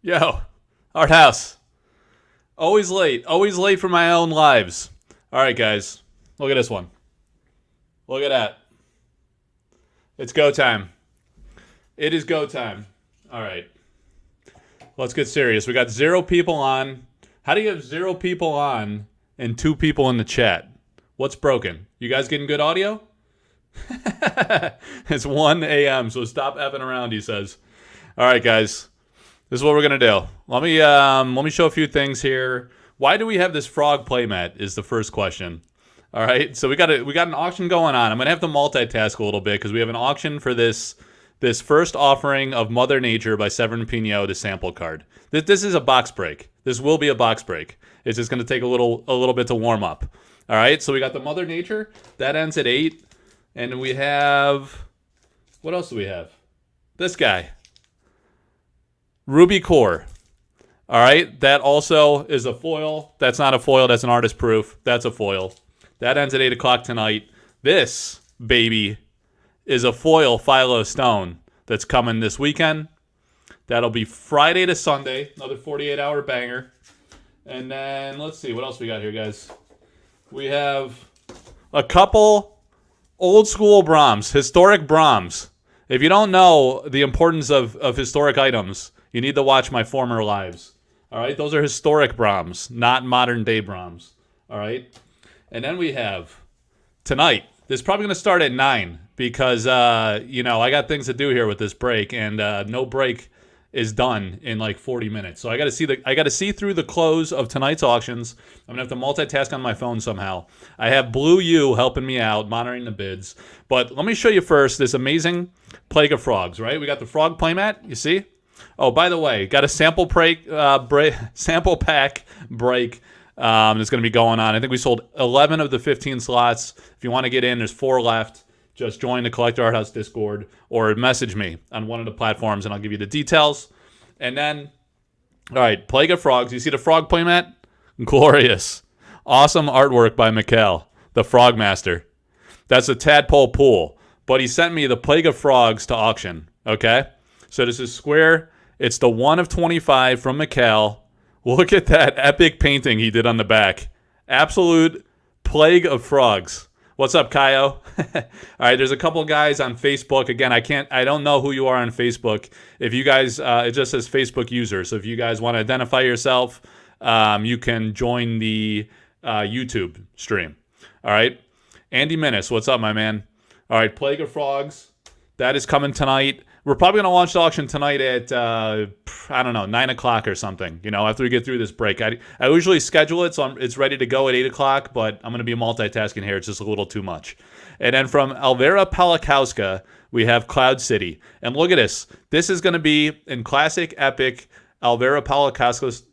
Yo, Arthouse. Always late for my own lives. All right, guys, look at this one. Look at that. It's go time. It is go time. All right, let's get serious. We got 0 people on. How do you have 0 people on and 2 people in the chat? What's broken? You guys getting good audio? It's 1 a.m., so stop effing around, he says. All right, guys. This is what we're gonna do. Let me show a few things here. Why do we have this frog playmat? Is the first question. All right, so we got an auction going on. I'm gonna have to multitask a little bit because we have an auction for this first offering of Mother Nature by Severin Pignot, the sample card. This is a box break. This will be a box break. It's just gonna take a little bit to warm up. All right, so we got the Mother Nature that ends at 8, and we have what else do we have? This guy. Ruby Core. All right, that also is a foil. That's not a foil. That's an artist proof. That's a foil. That ends at 8 o'clock tonight. This baby is a foil Philo Stone that's coming this weekend. That'll be Friday to Sunday. Another 48-hour banger. And then let's see what else we got here, guys. We have a couple old school Brahms, historic Brahms. If you don't know the importance of historic items, you need to watch my former lives. All right, those are historic Brahms, not modern day Brahms. All right, and then we have tonight. This is probably going to start at 9 because I got things to do here with this break, and no break is done in like 40 minutes. So I got to see through the close of tonight's auctions. I'm gonna have to multitask on my phone somehow. I have Blue U helping me out, monitoring the bids. But let me show you first this amazing Plague of Frogs. Right, we got the frog playmat. You see? Oh, by the way, got a sample sample pack break that's going to be going on. I think we sold 11 of the 15 slots. If you want to get in, there's 4 left. Just join the Collector Arthouse Discord or message me on one of the platforms, and I'll give you the details. And then, all right, Plague of Frogs. You see the frog playmat? Glorious. Awesome artwork by Mikhail, the Frog Master. That's a tadpole pool. But he sent me the Plague of Frogs to auction, okay? So this is square. It's the 1 of 25 from Mikhail. Look at that epic painting he did on the back. Absolute Plague of Frogs. What's up, Kaio? All right, there's a couple guys on Facebook. Again, I don't know who you are on Facebook. If you guys, it just says Facebook user. So if you guys want to identify yourself, you can join the YouTube stream. All right, Andy Minnis, what's up, my man? All right, Plague of Frogs. That is coming tonight. We're probably going to launch the auction tonight at, 9 o'clock or something, after we get through this break. I usually schedule it so it's ready to go at 8 o'clock, but I'm going to be multitasking here. It's just a little too much. And then from Elvira Palikowska, we have Cloud City. And look at this. This is going to be in classic, epic Elvira Palikowska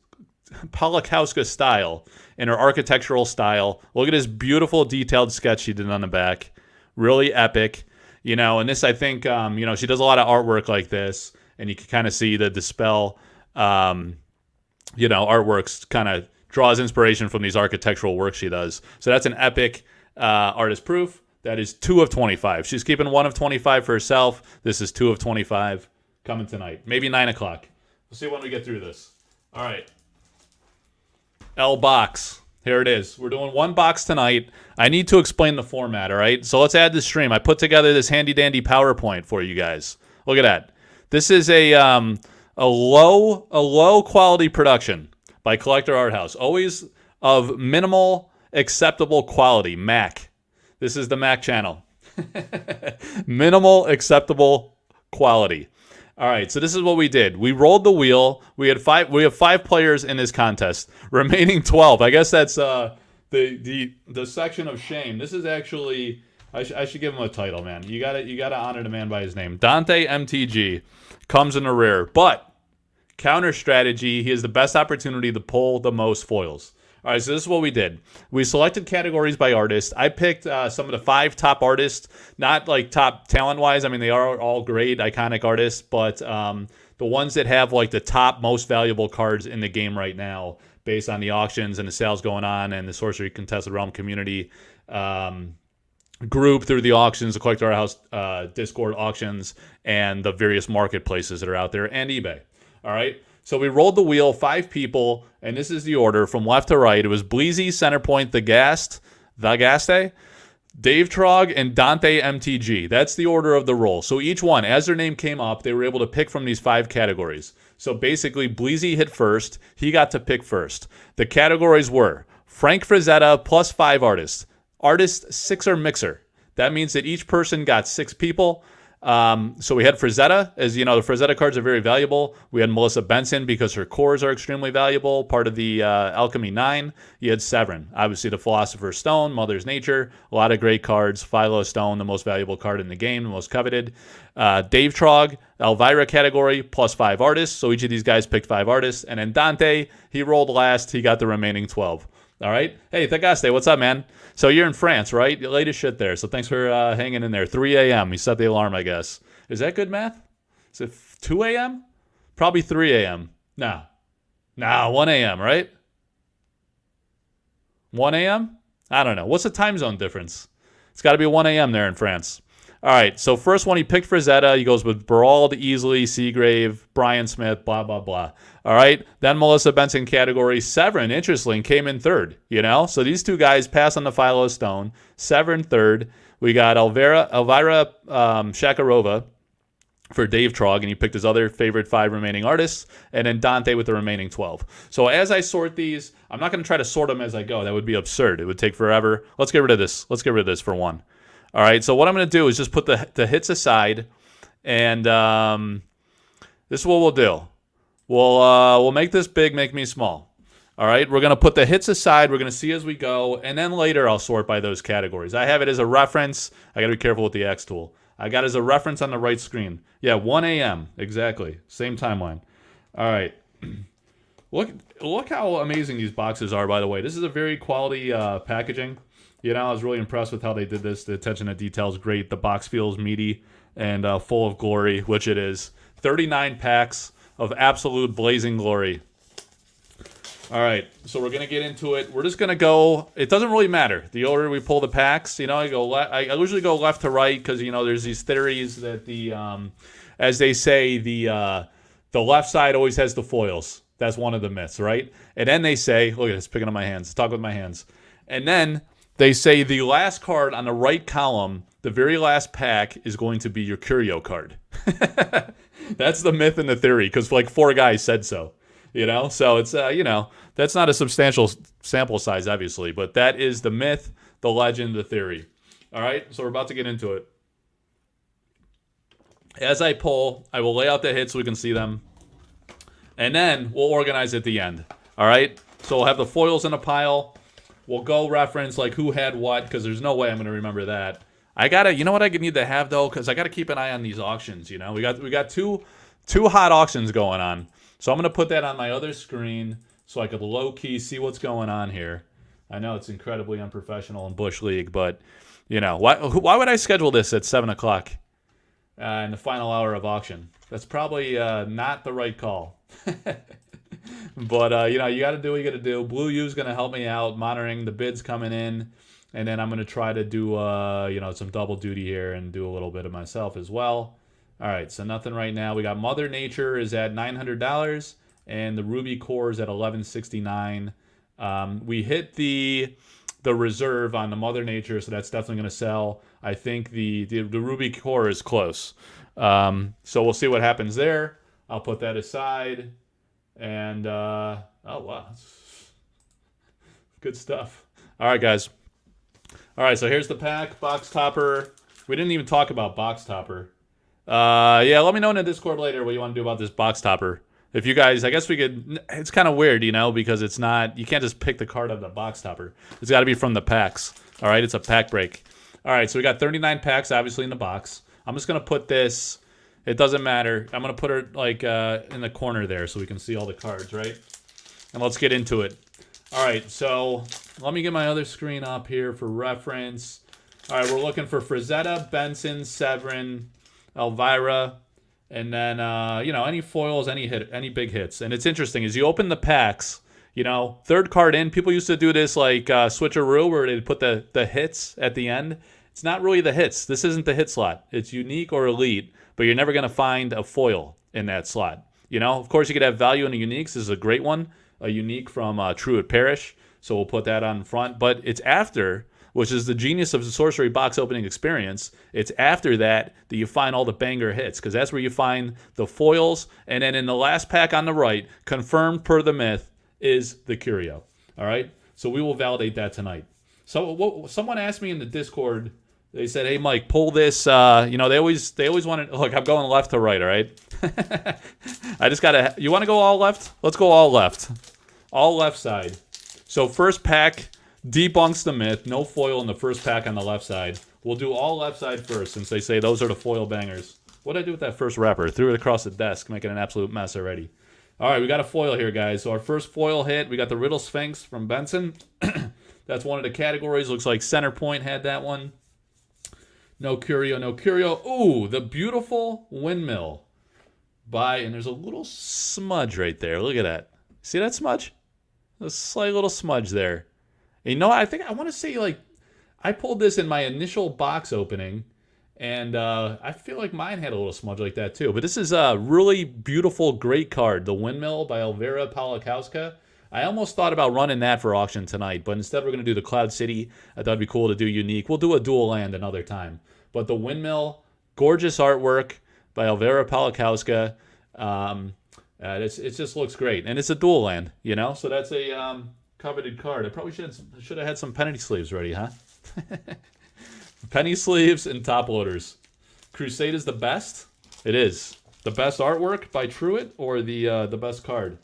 style, in her architectural style. Look at this beautiful detailed sketch she did on the back. Really epic. And this, I think, she does a lot of artwork like this, and you can kind of see the Dispel, artworks kind of draws inspiration from these architectural works she does. So that's an epic artist proof. That is 2 of 25. She's keeping 1 of 25 for herself. This is 2 of 25 coming tonight. Maybe 9 o'clock. We'll see when we get through this. All right. L box. Here it is. We're doing 1 box tonight. I need to explain the format, all right? So let's add the stream. I put together this handy-dandy PowerPoint for you guys. Look at that. This is a low-quality production by Collector Arthouse. Always of minimal acceptable quality, Mac. This is the Mac channel. Minimal acceptable quality. All right, so this is what we did. We rolled the wheel. We have 5 players in this contest. Remaining 12. I guess that's the section of shame. This is actually I should give him a title, man. You gotta honor the man by his name. Dante MTG comes in the rear, but counter strategy. He has the best opportunity to pull the most foils. All right, so this is what we did. We selected categories by artist. I picked some of the 5 top artists, not like top talent-wise. I mean, they are all great, iconic artists, but the ones that have like the top most valuable cards in the game right now based on the auctions and the sales going on and the Sorcery Contested Realm community group through the auctions, the Collector Arthouse Discord auctions, and the various marketplaces that are out there, and eBay. All right? So we rolled the wheel, 5 people, and this is the order from left to right. It was Bleezy, Centerpoint, Thagaste, Dave Trog, and Dante MTG. That's the order of the roll. So each one, as their name came up, they were able to pick from these 5 categories. So basically, Bleezy hit first. He got to pick first. The categories were Frank Frazetta plus 5 artists. Artist 6er mixer. That means that each person got 6 people. So we had Frazetta, as you know, the Frazetta cards are very valuable. We had Melissa Benson because her cores are extremely valuable, part of the Alchemy 9. You had Severin, obviously the Philosopher's Stone, Mother's Nature, a lot of great cards. Philo Stone, the most valuable card in the game, the most coveted. Dave Trog, Elvira category, plus 5 artists. So each of these guys picked 5 artists. And then Dante, he rolled last. He got the remaining 12. All right. Hey, Thagaste, what's up, man? So you're in France, right? You latest shit there. So thanks for hanging in there. 3 a.m. You set the alarm, I guess. Is that good math? Is it 2 a.m.? Probably 3 a.m. Nah, 1 a.m., right? 1 a.m.? I don't know. What's the time zone difference? It's got to be 1 a.m. there in France. All right, so first one, he picked Frazetta. He goes with Brawled, Easily, Seagrave, Brian Smith, blah, blah, blah. All right, then Melissa Benson category. Severin, interesting, came in third, you know? So these 2 guys pass on the Philo Stone. Severin third. We got Elvira Shakarova for Dave Trog, and he picked his other favorite 5 remaining artists, and then Dante with the remaining 12. So as I sort these, I'm not going to try to sort them as I go. That would be absurd. It would take forever. Let's get rid of this. Let's get rid of this for one. All right, so what I'm going to do is just put the hits aside, and this is what we'll do. We'll make this big, make me small. All right, we're going to put the hits aside. We're going to see as we go, and then later I'll sort by those categories. I have it as a reference. I got to be careful with the X tool. I got it as a reference on the right screen. Yeah, 1 a.m. Exactly, same timeline. All right. Look how amazing these boxes are, by the way. This is a very quality packaging. You know, I was really impressed with how they did this. The attention to detail is great. The box feels meaty and full of glory, which it is. 39 packs of absolute blazing glory. All right, so we're going to get into it. We're just going to go, it doesn't really matter, the order we pull the packs. You know, I usually go left to right because, you know, there's these theories that as they say, the left side always has the foils. That's one of the myths, right? And then they say, look at this, picking up my hands, talk with my hands. And then they say the last card on the right column, the very last pack, is going to be your curio card. That's the myth and the theory, because like 4 guys said so. You know, so it's, you know, that's not a substantial sample size, obviously, but that is the myth, the legend, the theory. All right, so we're about to get into it. As I pull, I will lay out the hits so we can see them, and then we'll organize at the end. All right, so we'll have the foils in a pile. We'll go reference like who had what, because there's no way I'm going to remember that. I gotta, you know what I need to have though, because I gotta keep an eye on these auctions. You know, we got two hot auctions going on. So I'm going to put that on my other screen so I could low-key see what's going on here. I know it's incredibly unprofessional in Bush League, but, you know, why would I schedule this at 7 o'clock in the final hour of auction? That's probably not the right call. But, you know, you got to do what you got to do. Blue U's going to help me out, monitoring the bids coming in. And then I'm going to try to do, you know, some double duty here and do a little bit of myself as well. All right, so nothing right now. We got Mother Nature is at $900, and the Ruby Core is at $1169. We hit the reserve on the Mother Nature, so that's definitely going to sell. I think the Ruby Core is close. So we'll see what happens there. I'll put that aside. And, oh, wow. Good stuff. All right, guys. All right, so here's the pack. Box topper. We didn't even talk about box topper. Yeah, let me know in the Discord later what you want to do about this box topper. If you guys, I guess we could, it's kind of weird, you know, because it's not, you can't just pick the card out of the box topper. It's got to be from the packs. All right, it's a pack break. All right, so we got 39 packs, obviously, in the box. I'm just going to put this, it doesn't matter. I'm going to put it, like, in the corner there so we can see all the cards, right? And let's get into it. All right, so let me get my other screen up here for reference. All right, we're looking for Frazetta, Benson, Severin, Elvira, and then, you know, any foils, any big hits. And it's interesting, as you open the packs, you know, third card in, people used to do this like switcheroo where they'd put the hits at the end. It's not really the hits. This isn't the hit slot. It's unique or elite, but you're never going to find a foil in that slot. You know, of course, you could have value in the uniques. This is a great one, a unique from Truett Parish. So we'll put that on front. But it's after, which is the genius of the Sorcery box opening experience. It's after that you find all the banger hits, because that's where you find the foils. And then in the last pack on the right, confirmed per the myth, is the curio. All right? So we will validate that tonight. So someone asked me in the Discord, they said, hey, Mike, pull this. You know, they always want to, look, I'm going left to right, all right? I just got to, you want to go all left? Let's go all left. All left side. So first pack debunks the myth. No foil in the first pack on the left side. We'll do all left side first, since they say those are the foil bangers. What did I do with that first wrapper? Threw it across the desk, making an absolute mess already. All right, we got a foil here, guys. So our first foil hit, we got the Riddle Sphinx from Benson. That's one of the categories. Looks like Center Point had that one. No curio, no curio. Ooh, the beautiful windmill. And there's a little smudge right there. Look at that. See that smudge? A slight little smudge there. And you know, I think I want to say, like, I pulled this in my initial box opening, and I feel like mine had a little smudge like that too. But this is a really beautiful, great card. The Windmill by Elvira Palikowska. I almost thought about running that for auction tonight, but instead we're going to do the Cloud City. I thought it'd be cool to do unique. We'll do a dual land another time. But the Windmill, gorgeous artwork by Elvira Palikowska. It just looks great. And it's a dual land, you know? So that's a coveted card. I probably should have had some penny sleeves ready, huh? Penny sleeves and top loaders. Crusade is the best? It is. The best artwork by Truett, or the best card?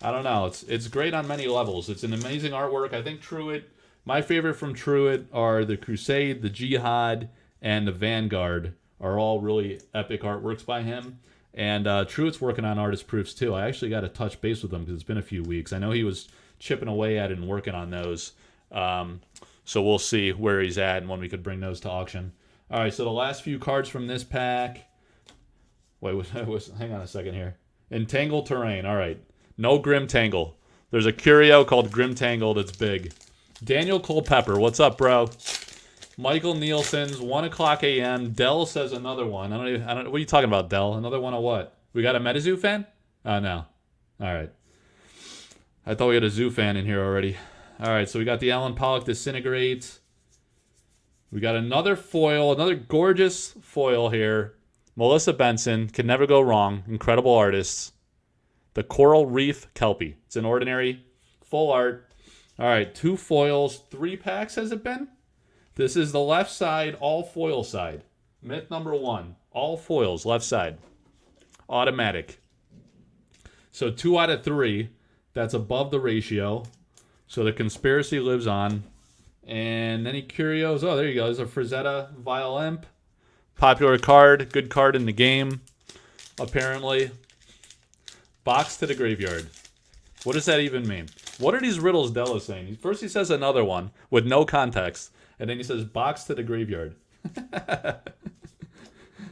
I don't know. It's great on many levels. It's an amazing artwork. I think Truett, my favorite from Truett are the Crusade, the Jihad, and the Vanguard are all really epic artworks by him. And Truett's working on artist proofs too. I actually got to touch base with him because it's been a few weeks. I know he was chipping away at it and working on those. So we'll see where he's at and when we could bring those to auction. All right, so the last few cards from this pack. Wait, hang on a second here. Entangled Terrain. All right. No Grim Tangle. There's a curio called Grim Tangle that's big. Daniel Culpepper. What's up, bro? Michael Nielsen's 1 o'clock a.m. Dell says another one. I don't. What are you talking about, Dell? Another one of what? We got a MetaZoo fan? Oh, no. All right. I thought we had a Zoo fan in here already. All right, so we got the Alan Pollock Disintegrate. We got another foil, another gorgeous foil here. Melissa Benson, can never go wrong. Incredible artist. The Coral Reef Kelpie. It's an ordinary, full art. All right, 2 foils, 3 packs has it been? This is the left side, all foil side. Myth number 1, all foils, left side. Automatic. So 2 out of 3, that's above the ratio. So the conspiracy lives on. And any curios? Oh, there you go. There's a Frazetta Violemp. Popular card. Good card in the game, apparently. Box to the graveyard. What does that even mean? What are these riddles Della saying? First he says another one with no context. And then he says box to the graveyard.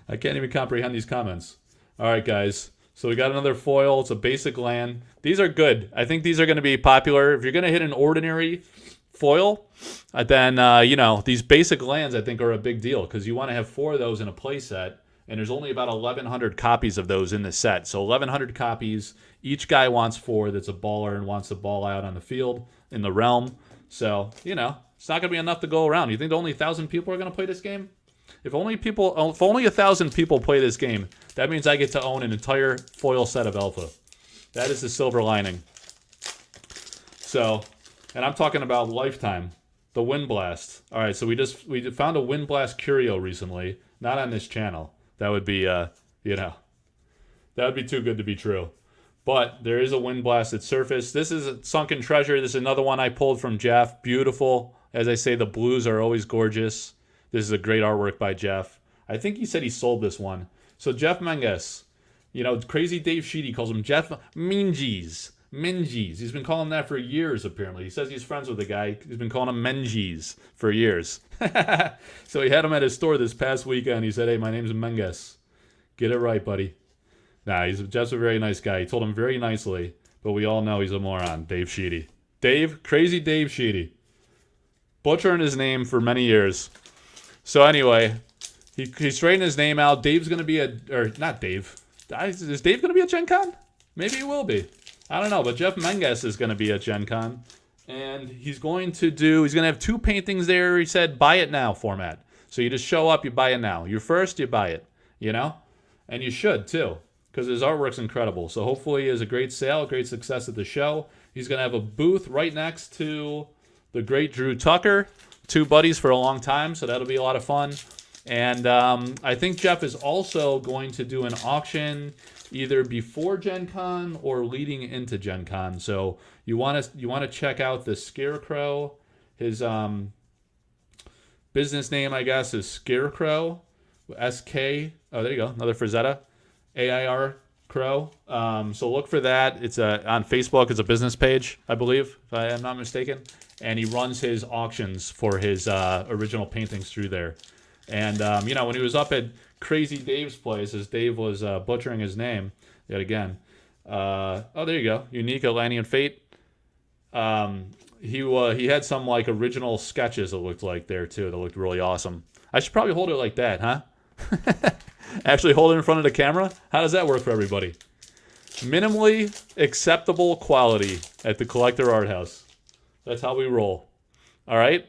I can't even comprehend these comments. All right, guys. So we got another foil. It's a basic land. These are good. I think these are going to be popular. If you're going to hit an ordinary foil, then, you know, these basic lands I think are a big deal because you want to have 4 of those in a play set. And there's only about 1,100 copies of those in the set. So 1,100 copies. Each guy wants 4 that's a baller and wants to ball out on the field in the realm. So, you know, it's not going to be enough to go around. You think only 1,000 people are going to play this game? If only 1,000 people play this game, that means I get to own an entire foil set of Alpha. That is the silver lining. So, and I'm talking about lifetime. The Wind Blast. All right, so we found a Wind Blast curio recently. Not on this channel. That would be, you know, that would be too good to be true. But there is a Wind Blast at surface. This is a Sunken Treasure. This is another one I pulled from Jeff. Beautiful. As I say, the blues are always gorgeous. This is a great artwork by Jeff. I think he said he sold this one. So Jeff Menges, you know, crazy Dave Sheedy calls him Jeff Menges. Menges. He's been calling him that for years, apparently. He says he's friends with the guy. He's been calling him Menges for years. So he had him at his store this past weekend. He said, hey, my name's Menges. Get it right, buddy. Nah, Jeff's a very nice guy. He told him very nicely, but we all know he's a moron, Dave Sheedy. Crazy Dave Sheedy. Butchering his name for many years. So anyway, he straightened his name out. Dave's going to be not Dave. Is Dave going to be at Gen Con? Maybe he will be. I don't know, but Jeff Menges is going to be at Gen Con. And he's going to have 2 paintings there. He said, buy it now format. So you just show up, you buy it now. You're first, you buy it, you know? And you should, too, because his artwork's incredible. So hopefully he has a great sale, great success at the show. He's going to have a booth right next to the great Drew Tucker, 2 buddies for a long time, so that'll be a lot of fun. And I think Jeff is also going to do an auction either before Gen Con or leading into Gen Con. So you want to check out the Scarecrow. His business name, I guess, is Scarecrow. SK. Oh, there you go. Another Frazetta. AIR Crow. So look for that. It's on Facebook. It's a business page, I believe, if I am not mistaken. And he runs his auctions for his original paintings through there. And, when he was up at Crazy Dave's place, as Dave was butchering his name yet again. There you go. Unique Atlantean Fate. He had some, like, original sketches, it looked like, there, too, that looked really awesome. I should probably hold it like that, huh? Actually hold it in front of the camera? How does that work for everybody? Minimally acceptable quality at the Collector Arthouse. That's how we roll. All right?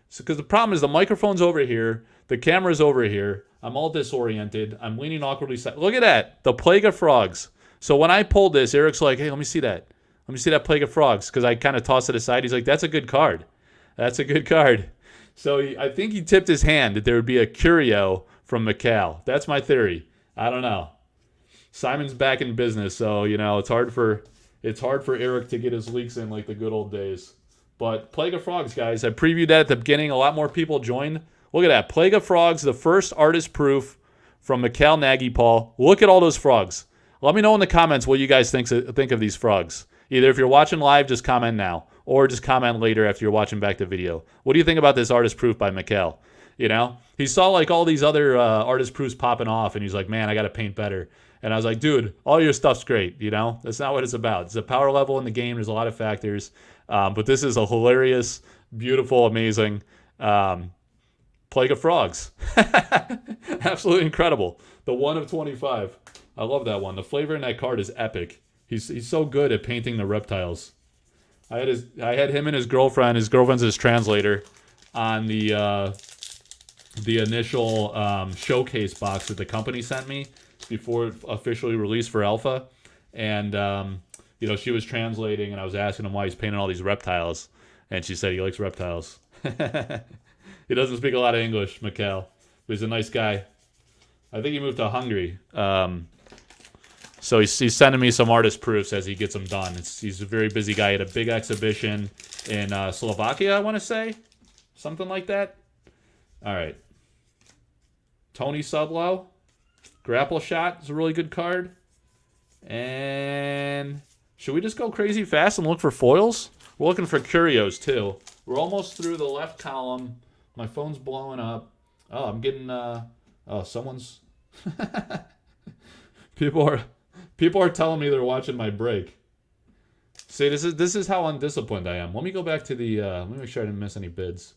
So, because the problem is the microphone's over here, the camera's over here, I'm all disoriented, I'm leaning awkwardly. Look at that, the Plague of Frogs. So when I pulled this, Eric's like, hey, let me see that. Let me see that Plague of Frogs, because I kind of tossed it aside. He's like, that's a good card. That's a good card. So I think he tipped his hand that there would be a curio from Macau. That's my theory. I don't know. Simon's back in business, so, it's hard for Eric to get his leaks in like the good old days. But Plague of Frogs, guys, I previewed that at the beginning. A lot more people joined. Look at that. Plague of Frogs, the first artist proof from Mikhail Nagy Paul. Look at all those frogs. Let me know in the comments what you guys think of these frogs. Either if you're watching live, just comment now, or just comment later after you're watching back the video. What do you think about this artist proof by Mikhail? He saw like all these other artist proofs popping off, and he's like, man, I got to paint better. And I was like, dude, all your stuff's great, That's not what it's about. It's a power level in the game. There's a lot of factors. But this is a hilarious, beautiful, amazing Plague of Frogs. Absolutely incredible. The 1 of 25. I love that one. The flavor in that card is epic. He's so good at painting the reptiles. I had him and his girlfriend. His girlfriend's his translator on the initial showcase box that the company sent me before it officially released for alpha. And she was translating, and I was asking him why he's painting all these reptiles, and she said he likes reptiles. He doesn't speak a lot of English, Mikhail, but he's a nice guy. I think he moved to Hungary. So he's sending me some artist proofs as he gets them done. He's a very busy guy. He had a big exhibition in Slovakia, I want to say. Something like that. All right. Tony Sublow. Grapple Shot is a really good card. And should we just go crazy fast and look for foils? We're looking for curios, too. We're almost through the left column. My phone's blowing up. Oh, I'm getting... someone's... People are telling me they're watching my break. See, this is how undisciplined I am. Let me go back to the... let me make sure I didn't miss any bids.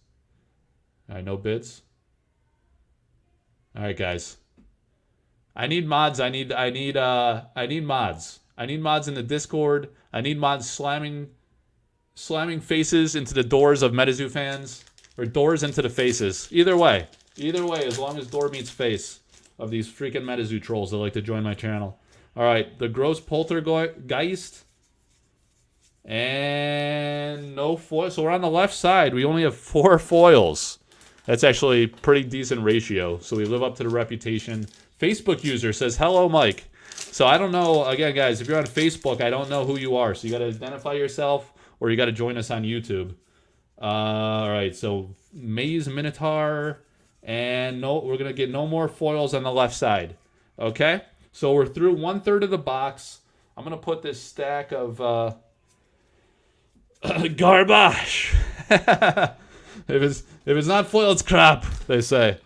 All right, no bids. All right, guys. I need mods. I need mods. I need mods in the Discord. I need mods slamming faces into the doors of MetaZoo fans, or doors into the faces. Either way, as long as door meets face of these freaking MetaZoo trolls that like to join my channel. All right, the Gross Poltergeist, and no foil. So we're on the left side. We only have 4 foils. That's actually a pretty decent ratio. So we live up to the reputation. Facebook user says, hello, Mike. So I don't know. Again, guys, if you're on Facebook, I don't know who you are. So you got to identify yourself, or you got to join us on YouTube. All right, so Maze Minotaur, and no, we're going to get no more foils on the left side. Okay? So we're through 1/3 of the box. I'm going to put this stack of garbage. If it's not foil, it's crap, they say.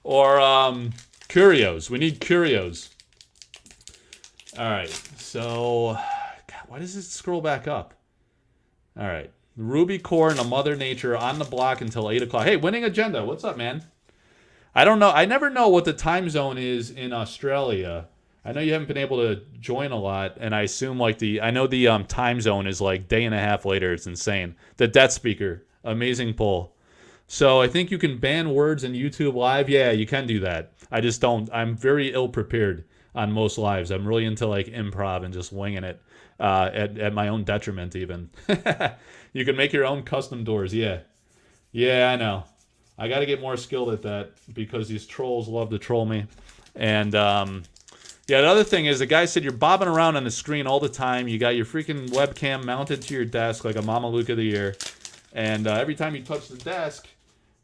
Or curios. We need curios. All right. So, God, why does it scroll back up? All right. Ruby Core and a Mother Nature on the block until 8 o'clock. Hey, Winning Agenda. What's up, man? I don't know. I never know what the time zone is in Australia. I know you haven't been able to join a lot, and I assume like I know the time zone is like day and a half later. It's insane. The Death Speaker, amazing poll. So I think you can ban words in YouTube Live. Yeah, you can do that. I just don't. I'm very ill prepared on most lives. I'm really into like improv and just winging it at my own detriment even. You can make your own custom doors. Yeah. Yeah, I know. I got to get more skilled at that because these trolls love to troll me. And yeah, the other thing is the guy said you're bobbing around on the screen all the time. You got your freaking webcam mounted to your desk like a Mama Luke of the Year. And every time you touch the desk,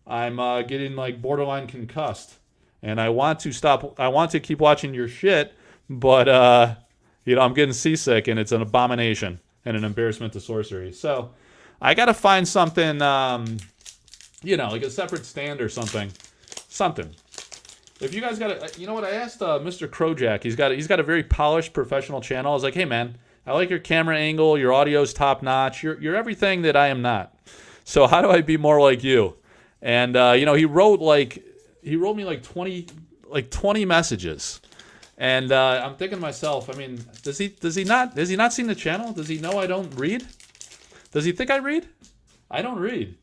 I'm getting like borderline concussed. And I want to stop. I want to keep watching your shit, but you know, I'm getting seasick, and it's an abomination and an embarrassment to sorcery. So I got to find something, you know, like a separate stand or something. Something. If you guys got a, you know what? I asked Mr. Crojack. He's got a very polished professional channel. I was like, hey man, I like your camera angle. Your audio's top notch. You're everything that I am not. So how do I be more like you? And you know, he wrote me like 20 messages. And I'm thinking to myself, I mean, has he not seen the channel? Does he know I don't read? Does he think I read? I don't read.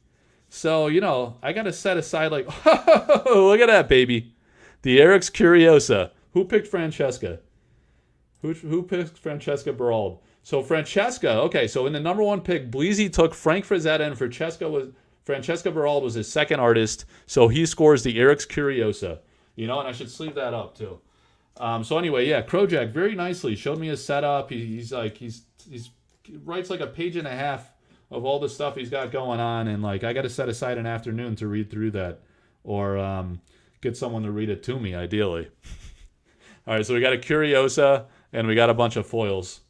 So, you know, I got to set aside like, oh, look at that, baby. The Eric's Curiosa. Who picked Francesca? Who picked Francesca Berald? So Francesca, okay, so in the number one pick, Bleezy took Frank Frazetta, and Francesca Berald was his second artist, so he scores the Eric's Curiosa. You know, and I should sleeve that up too. So anyway, yeah, Crojack very nicely showed me his setup. He writes like a page and a half of all the stuff he's got going on, and like I got to set aside an afternoon to read through that, or get someone to read it to me, ideally. All right, so we got a Curiosa, and we got a bunch of foils.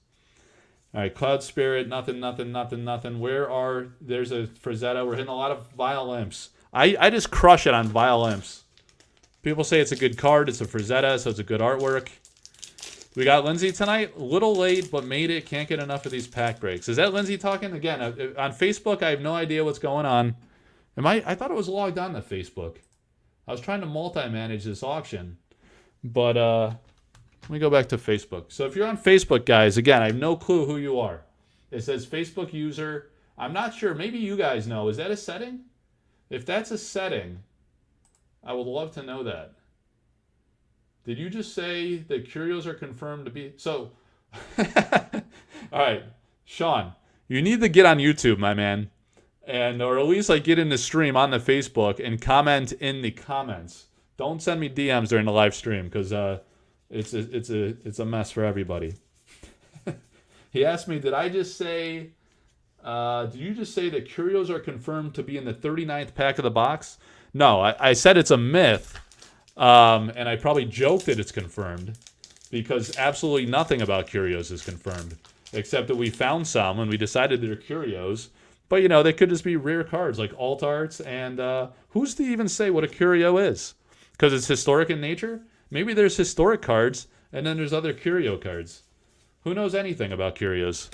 All right, Cloud Spirit, nothing. There's a Frazetta. We're hitting a lot of Vile Imps. I just crush it on Vile Imps. People say it's a good card. It's a Frazetta, so it's a good artwork. We got Lindsay tonight. A little late, but made it. Can't get enough of these pack breaks. Is that Lindsay talking? Again, on Facebook, I have no idea what's going on. I thought it was logged on to Facebook. I was trying to multi-manage this auction. But let me go back to Facebook. So if you're on Facebook, guys, again, I have no clue who you are. It says Facebook user. I'm not sure. Maybe you guys know. Is that a setting? If that's a setting, I would love to know that. Did you just say the Curios are confirmed to be... So, all right, Sean, you need to get on YouTube, my man. And, or at least like get in the stream on the Facebook and comment in the comments. Don't send me DMs during the live stream because it's a mess for everybody. He asked me, did you just say the Curios are confirmed to be in the 39th pack of the box? No, I said it's a myth, and I probably joked that it's confirmed because absolutely nothing about Curios is confirmed, except that we found some and we decided they're Curios. But, you know, they could just be rare cards like alt arts, and who's to even say what a Curio is? Because it's historic in nature? Maybe there's historic cards, and then there's other Curio cards. Who knows anything about Curios?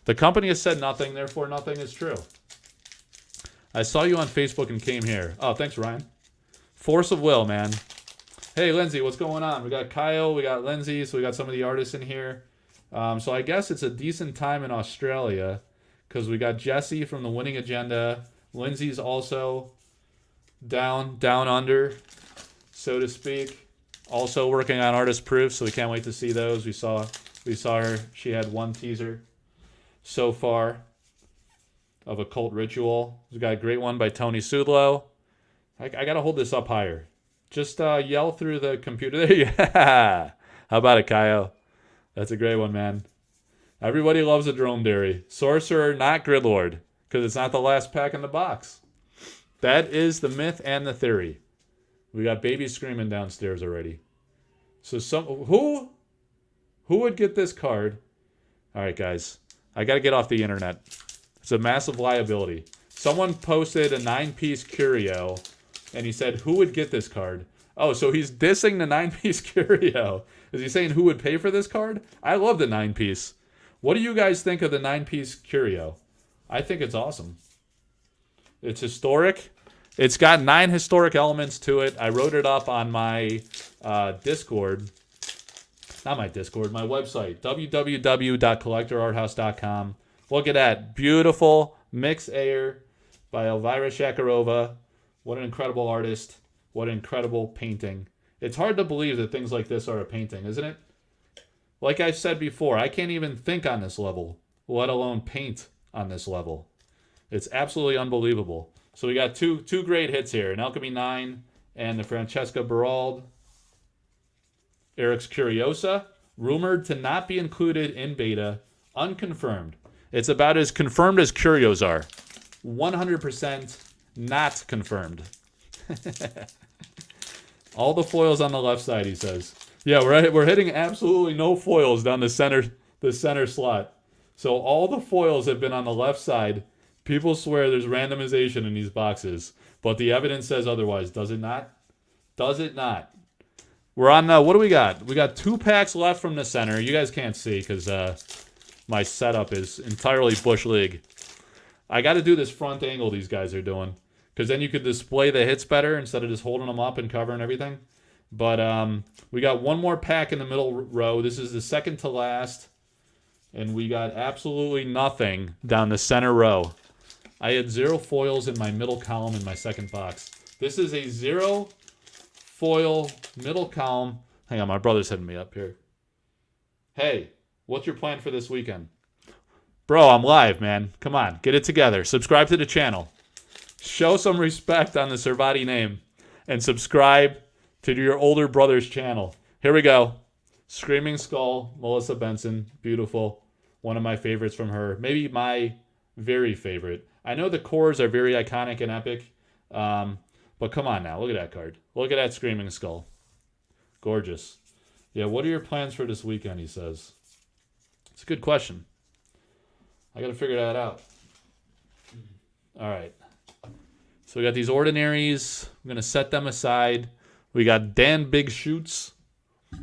The company has said nothing, therefore nothing is true. I saw you on Facebook and came here. Oh, thanks, Ryan. Force of will, man. Hey, Lindsay, what's going on? We got Kyle, we got Lindsay, so we got some of the artists in here. So I guess it's a decent time in Australia because we got Jesse from the Winning Agenda. Lindsay's also down under, so to speak. Also working on artist proofs, so we can't wait to see those. We saw her. She had one teaser so far of Occult Ritual. We got a great one by Tony Sudlow. I got to hold this up higher. Just yell through the computer. There you go. How about it, Kyle? That's a great one, man. Everybody loves a Dromedary. Sorcerer, not Gridlord, because it's not the last pack in the box. That is the myth and the theory. We got babies screaming downstairs already. So who would get this card? All right, guys. I got to get off the internet. It's a massive liability. Someone posted a 9-piece Curio, and he said, who would get this card? Oh, so he's dissing the 9-piece Curio. Is he saying who would pay for this card? I love the 9-piece. What do you guys think of the 9-piece Curio? I think it's awesome. It's historic. It's got 9 historic elements to it. I wrote it up on my Discord. not my Discord, my website, www.collectorarthouse.com. Look at that. Beautiful Mixed Air by Elvira Shakarova. What an incredible artist. What an incredible painting. It's hard to believe that things like this are a painting, isn't it? Like I've said before, I can't even think on this level, let alone paint on this level. It's absolutely unbelievable. So we got two great hits here. An Alchemy 9 and the Francesca Berald. Eric's Curiosa, rumored to not be included in beta, unconfirmed. It's about as confirmed as Curios are. 100% not confirmed. All the foils on the left side, he says. Yeah, we're hitting absolutely no foils down the center slot. So all the foils have been on the left side. People swear there's randomization in these boxes, but the evidence says otherwise. Does it not? Does it not? We're on, what do we got? We got 2 packs left from the center. You guys can't see because my setup is entirely Bush League. I got to do this front angle these guys are doing because then you could display the hits better instead of just holding them up and covering everything. But we got 1 more pack in the middle row. This is the second to last. And we got absolutely nothing down the center row. I had 0 foils in my middle column in my second box. This is a 0 foil middle column. Hang on, my brother's hitting me up here. Hey, what's your plan for this weekend? Bro, I'm live, man. Come on, get it together. Subscribe to the channel. Show some respect on the Servati name. And subscribe to your older brother's channel. Here we go. Screaming Skull, Melissa Benson. Beautiful. One of my favorites from her. Maybe my very favorite. I know the cores are very iconic and epic. But come on now. Look at that card. Look at that Screaming Skull. Gorgeous. Yeah, what are your plans for this weekend, he says. It's a good question. I got to figure that out. All right. So we got these ordinaries. I'm going to set them aside. We got Dan Big Shoots.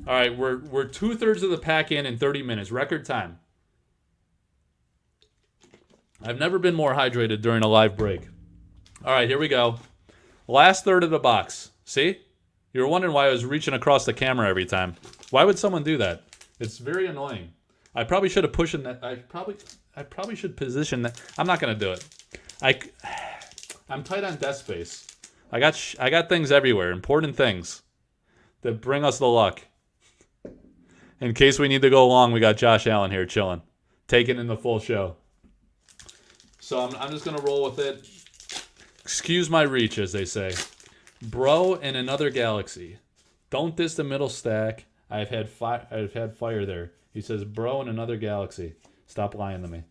All right, we're 2/3 of the pack in 30 minutes. Record time. I've never been more hydrated during a live break. All right, here we go. Last third of the box. See? You were wondering why I was reaching across the camera every time. Why would someone do that? It's very annoying. I probably should have pushed that. I probably should position that. I'm not going to do it. I'm tight on desk space. I got things everywhere, important things that bring us the luck. In case we need to go long, we got Josh Allen here chilling, taking in the full show. So I'm just gonna roll with it. Excuse my reach, as they say. Bro in another galaxy. Don't diss the middle stack. I've had fire there. He says, bro in another galaxy. Stop lying to me.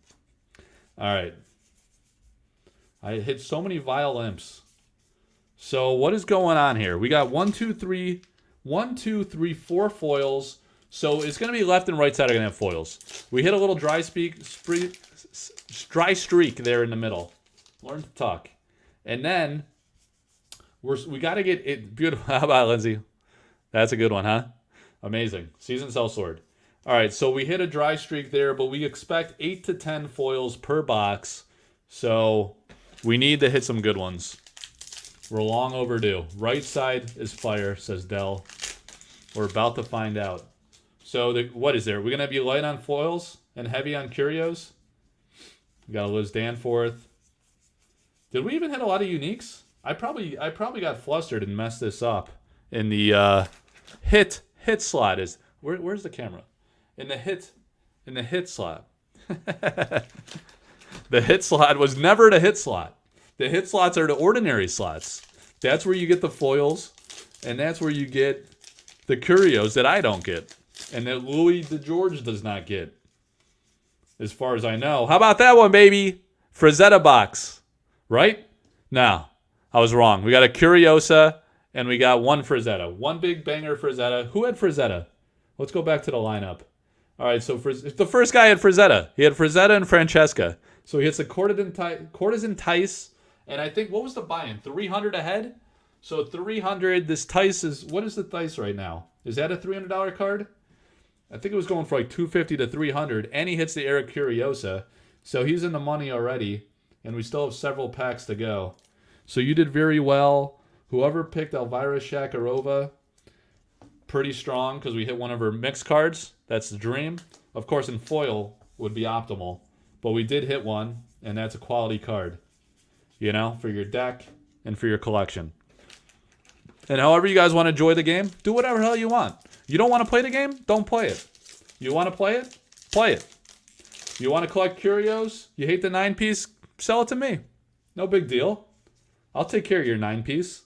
All right. I hit so many vile imps. So what is going on here? We got 1, 2, 3, 4 foils. So it's going to be left and right side are going to have foils. We hit a little dry streak there in the middle. Learn to talk. And then we got to get it beautiful. How about Lindsay? That's a good one, huh? Amazing. Seasoned Sellsword. All right, so we hit a dry streak there, but we expect 8 to 10 foils per box. So we need to hit some good ones. We're long overdue. Right side is fire, says Dell. We're about to find out. So what is there? We're going to be light on foils and heavy on curios. We got a Liz Danforth. Did we even hit a lot of uniques? I probably got flustered and messed this up. In the hit slot is where's the camera? In the hit slot. The hit slot was never the hit slot. The hit slots are the ordinary slots. That's where you get the foils, and that's where you get the curios that I don't get, and that Louis DeGeorge does not get, as far as I know. How about that one, baby? Frazetta box, right? No, I was wrong. We got a Curiosa, and we got one Frazetta. One big banger Frazetta. Who had Frazetta? Let's go back to the lineup. All right, so the first guy had Frazetta. He had Frazetta and Francesca. So he hits a Courtesan Tice. And I think, what was the buy-in? 300 ahead? So 300, this Tice is, what is the Tice right now? Is that a $300 card? I think it was going for like 250 to 300. And he hits the Eric Curiosa. So he's in the money already. And we still have several packs to go. So you did very well. Whoever picked Elvira Shakarova, pretty strong because we hit one of her mixed cards. That's the dream. Of course, in foil would be optimal. But we did hit one, and that's a quality card. You know, for your deck and for your collection. And however you guys want to enjoy the game, do whatever the hell you want. You don't want to play the game? Don't play it. You want to play it? Play it. You want to collect curios? You hate the 9-piece? Sell it to me. No big deal. I'll take care of your 9-piece.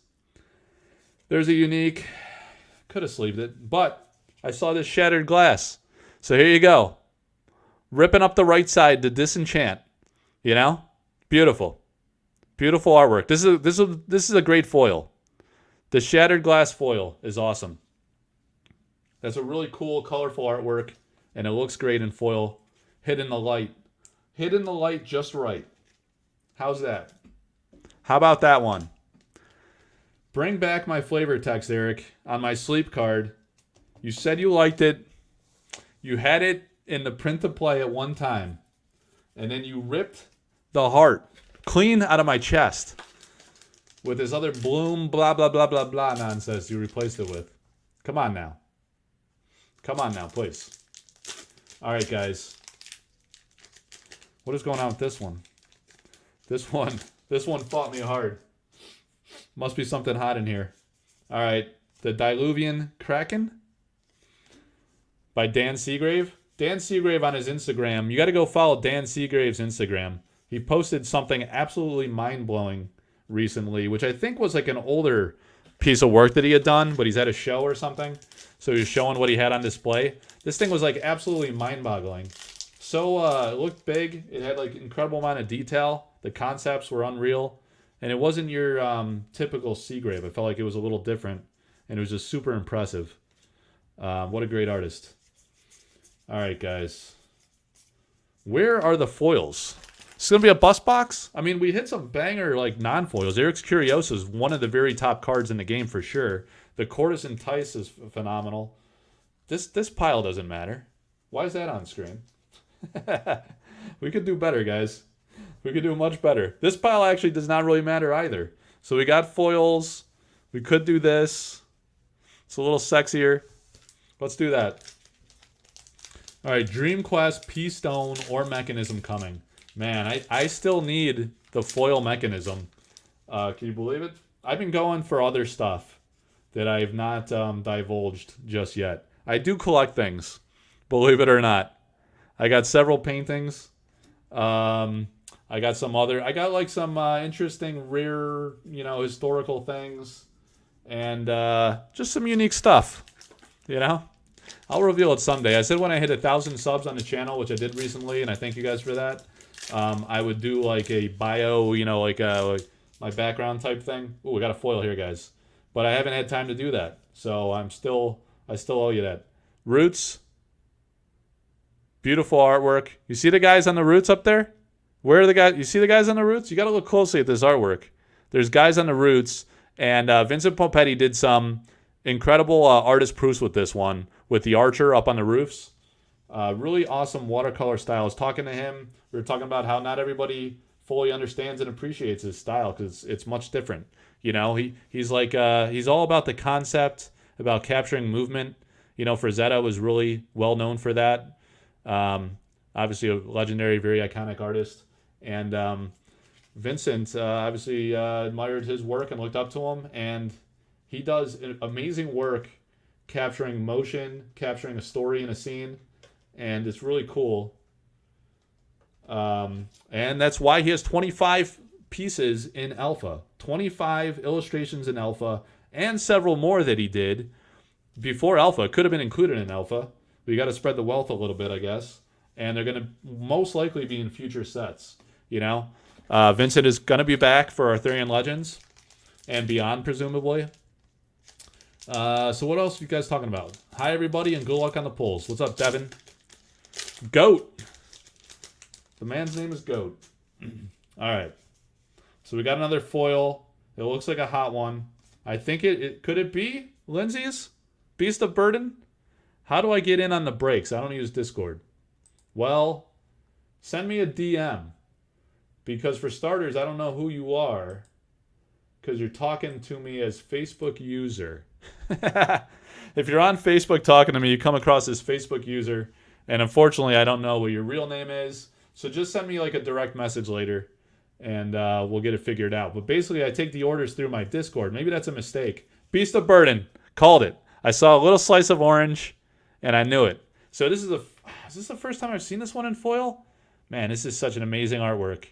There's a unique. Could have sleeved it, but I saw this shattered glass. So here you go. Ripping up the right side to disenchant. You know? Beautiful. Beautiful artwork. This is a great foil. The shattered glass foil is awesome. That's a really cool, colorful artwork, and it looks great in foil. Hidden the light. Hidden the light just right. How's that? How about that one? Bring back my flavor text, Eric, on my sleep card. You said you liked it. You had it in the print to play at one time. And then you ripped the heart clean out of my chest with this other bloom, blah, blah, blah, blah, blah nonsense you replaced it with. Come on now. Come on now, please. All right, guys. What is going on with this one? This one fought me hard. Must be something hot in here. All right. The Diluvian Kraken by Dan Seagrave. Dan Seagrave on his Instagram. You got to go follow Dan Seagrave's Instagram. He posted something absolutely mind-blowing recently, which I think was like an older piece of work that he had done, but he's at a show or something. So he was showing what he had on display. This thing was like absolutely mind-boggling. So it looked big. It had like incredible amount of detail. The concepts were unreal. And it wasn't your typical Seagrave. I felt like it was a little different. And it was just super impressive. What a great artist. All right, guys. Where are the foils? It's going to be a bust box? I mean, we hit some banger like non-foils. Eric's Curiosa is one of the very top cards in the game for sure. The Cordis Entice is phenomenal. This pile doesn't matter. Why is that on screen? We could do better, guys. We could do much better. This pile actually does not really matter either. So we got foils. We could do this. It's a little sexier. Let's do that. All right, Dream Quest, P-Stone, or Mechanism coming. Man, I still need the foil mechanism. Can you believe it? I've been going for other stuff that I have not divulged just yet. I do collect things, believe it or not. I got several paintings. I got some other. I got like some interesting rare, historical things, and just some unique stuff. I'll reveal it someday. I said when I hit 1,000 subs on the channel, which I did recently, and I thank you guys for that. I would do like a bio, like my background type thing. Ooh, we got a foil here, guys. But I haven't had time to do that, so I still owe you that. Roots. Beautiful artwork. You see the guys on the roots up there? Where are the guys? You see the guys on the roots? You got to look closely at this artwork. There's guys on the roots, and Vincent Popetti did some incredible artist proofs with this one, with the archer up on the roofs. Really awesome watercolor style. I was talking to him. We were talking about how not everybody fully understands and appreciates his style because it's much different. He's like he's all about the concept, about capturing movement. Frazetta was really well known for that. Obviously a legendary, very iconic artist. And Vincent obviously admired his work and looked up to him. And he does amazing work capturing motion, capturing a story in a scene. And it's really cool. And that's why he has 25 pieces in alpha. 25 illustrations in alpha. And several more that he did before alpha. It could have been included in alpha. We got to spread the wealth a little bit, I guess. And they're going to most likely be in future sets. Vincent is going to be back for Arthurian Legends and beyond, presumably. So what else are you guys talking about? Hi, everybody, and good luck on the polls. What's up, Devin? Goat. The man's name is Goat. All right. So we got another foil. It looks like a hot one. I think could it be Lindsay's Beast of Burden? How do I get in on the breaks? I don't use Discord. Well, send me a DM. Because for starters, I don't know who you are. Because you're talking to me as Facebook user. if you're on Facebook talking to me, you come across this Facebook user, and unfortunately, I don't know what your real name is. So just send me like a direct message later, and we'll get it figured out. But basically, I take the orders through my Discord. Maybe that's a mistake. Beast of Burden. Called it. I saw a little slice of orange, and I knew it. So is this the first time I've seen this one in foil? Man, this is such an amazing artwork.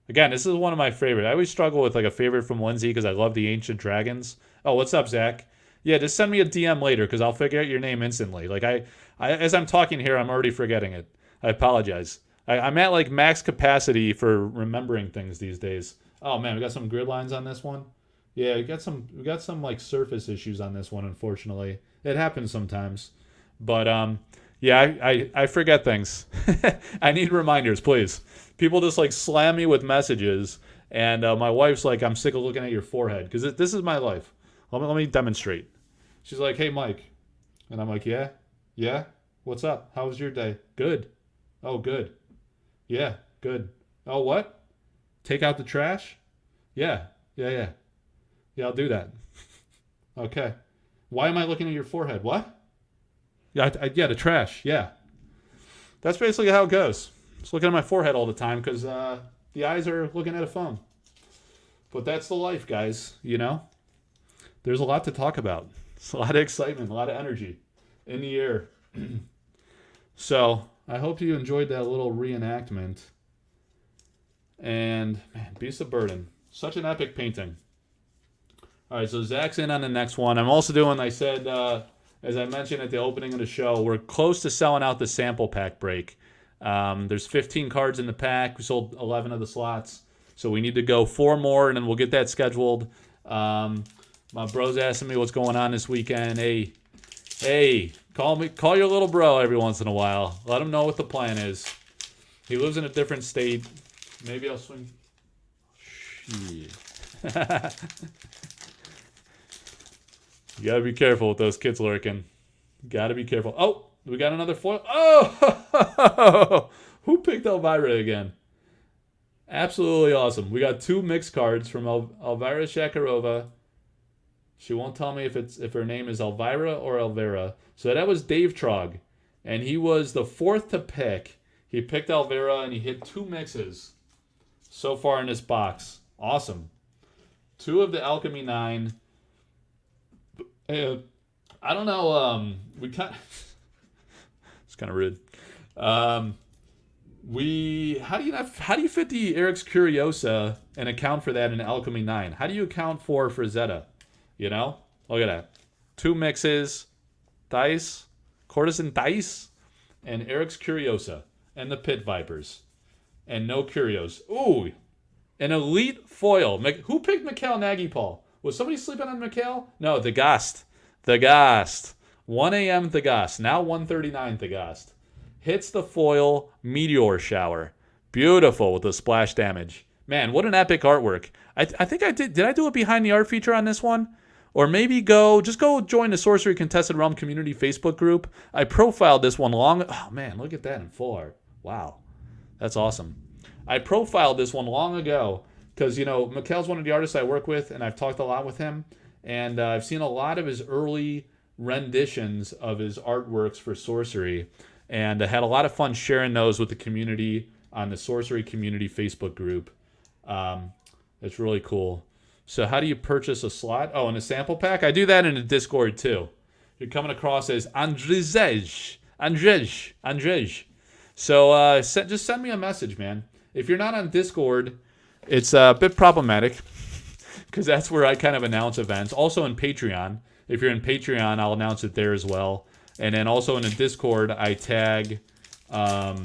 Again, this is one of my favorite. I always struggle with like a favorite from Lindsay because I love the Ancient Dragons. Oh, what's up, Zach? Yeah, just send me a DM later because I'll figure out your name instantly. Like I as I'm talking here, I'm already forgetting it. I apologize. I'm at like max capacity for remembering things these days. Oh man, we got some grid lines on this one. Yeah, we got some like surface issues on this one. Unfortunately, it happens sometimes. But yeah, I forget things. I need reminders, please. People just like slam me with messages, and my wife's like, "I'm sick of looking at your forehead," because this is my life. Let me demonstrate. She's like, "Hey, Mike," and I'm like, "Yeah, what's up? How was your day? Good. Oh, good. Yeah, good. Oh, what? Take out the trash? Yeah, I'll do that. Okay. Why am I looking at your forehead? What? Yeah, yeah, the trash. Yeah. That's basically how it goes. Just looking at my forehead all the time because the eyes are looking at a phone. But that's the life, guys, you know? There's a lot to talk about. It's a lot of excitement, a lot of energy in the air. So, I hope you enjoyed that little reenactment. And, man, Beast of Burden. Such an epic painting. All right, so Zach's in on the next one. I'm also doing, I said, as I mentioned at the opening of the show, we're close to selling out the sample pack break. There's 15 cards in the pack. We sold 11 of the slots. So we need to go 4 more, and then we'll get that scheduled. My bro's asking me what's going on this weekend. Hey, call your little bro every once in a while. Let him know what the plan is. He lives in a different state. Maybe I'll swing. Shit. You gotta be careful with those kids lurking. Gotta be careful. Oh, we got another foil. Oh, who picked Elvira again? Absolutely awesome. We got 2 mixed cards from Elvira Shakarova. She won't tell me if her name is Elvira or Elvira. So that was Dave Trog, and he was the 4th to pick. He picked Elvira, and he hit 2 mixes so far in this box. Awesome. 2 of the Alchemy 9. I don't know. It's kind of rude. How do you fit the Eric's Curiosa and account for that in Alchemy 9? How do you account for Zeta? You know? Look at that. 2 mixes, dice, courtesan dice, and Eric's Curiosa, and the Pit Vipers, and no Curios. Ooh, an elite foil. Who picked Mikhail Nagy-Paul? Was somebody sleeping on Mikhail? No, the Gast. 1 a.m. the Gast. Now 1:39 the Gast. Hits the foil Meteor Shower. Beautiful with the splash damage. Man, what an epic artwork. I think I did. Did I do a behind the art feature on this one? Or maybe go join the Sorcery Contested Realm Community Facebook group. I profiled this one long. Oh man, look at that in full art. Wow, that's awesome. I profiled this one long ago because Mikhail's one of the artists I work with, and I've talked a lot with him, and I've seen a lot of his early renditions of his artworks for Sorcery, and I had a lot of fun sharing those with the community on the Sorcery Community Facebook group. It's really cool. So how do you purchase a slot? Oh, in a sample pack? I do that in a Discord too. You're coming across as Andrzej. So just send me a message, man. If you're not on Discord, it's a bit problematic because that's where I kind of announce events. Also in Patreon. If you're in Patreon, I'll announce it there as well. And then also in the Discord, I tag all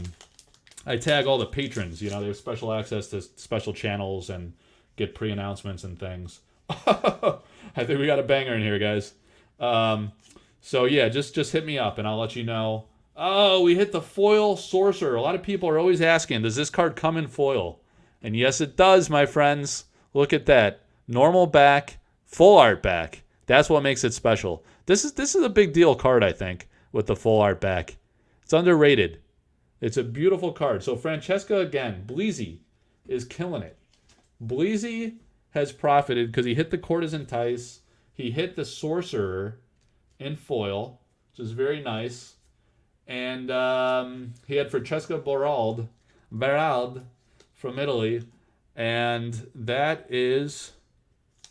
the patrons. They have special access to special channels and get pre-announcements and things. I think we got a banger in here, guys. So yeah, just hit me up and I'll let you know. Oh, we hit the foil Sorcerer. A lot of people are always asking, does this card come in foil? And yes, it does, my friends. Look at that. Normal back, full art back. That's what makes it special. This is a big deal card, I think, with the full art back. It's underrated. It's a beautiful card. So Francesca, again, Bleezy is killing it. Bleezy has profited because he hit the Courtesan Tice. He hit the Sorcerer. in foil, which is very nice. And he had Francesca Beraldi from Italy. And that is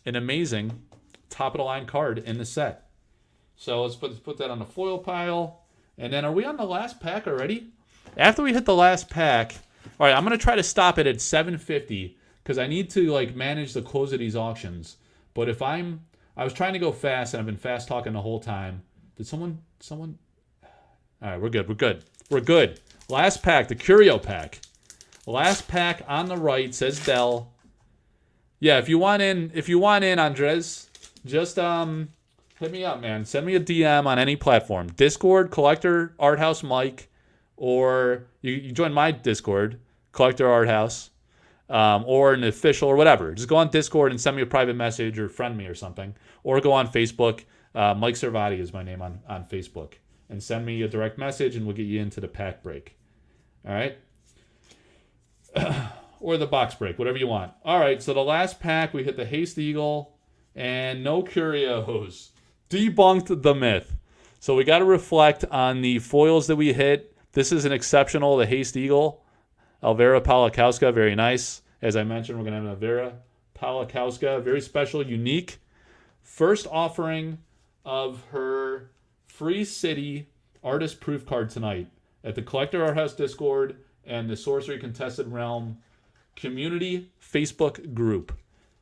an amazing top-of-the-line card in the set. So let's put that on the foil pile. And then are we on the last pack already? After we hit the last pack, all right, I'm going to try to stop it at 750 because I need to like manage the close of these auctions. But if I was trying to go fast and I've been fast talking the whole time. Did someone? All right, we're good. Last pack, the Curio pack. Last pack on the right says Dell. Yeah, if you want in, Andres, just hit me up, man. Send me a DM on any platform. Discord, Collector Arthouse Mike, or you join my Discord, Collector Arthouse, or an official or whatever. Just go on Discord and send me a private message or friend me or something. Or go on Facebook. Mike Servati is my name on Facebook. And send me a direct message and we'll get you into the pack break. All right? Or the box break, whatever you want. All right, so the last pack, we hit the Haste Eagle and no Curios. Debunked the myth. So we got to reflect on the foils that we hit. This is an exceptional, the Haste Eagle. Elvira Palakowska, very nice. As I mentioned, we're going to have Elvira Palakowska, very special, unique. First offering of her Free City Artist Proof card tonight at the Collector Arthouse Discord and the Sorcery Contested Realm community Facebook group.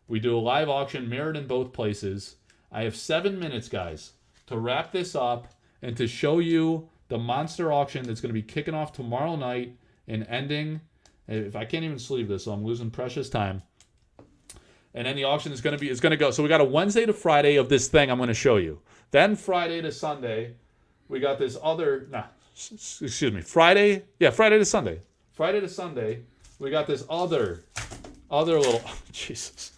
We do a live auction mirrored in both places. I have 7 minutes, guys, to wrap this up and to show you the monster auction that's going to be kicking off tomorrow night and ending. If I can't even sleeve this, so I'm losing precious time. And then the auction is going to go. So we got a Wednesday to Friday of this thing I'm going to show you. Then Friday to Sunday, we got this other, Friday to Sunday. Friday to Sunday, we got this other little, Jesus,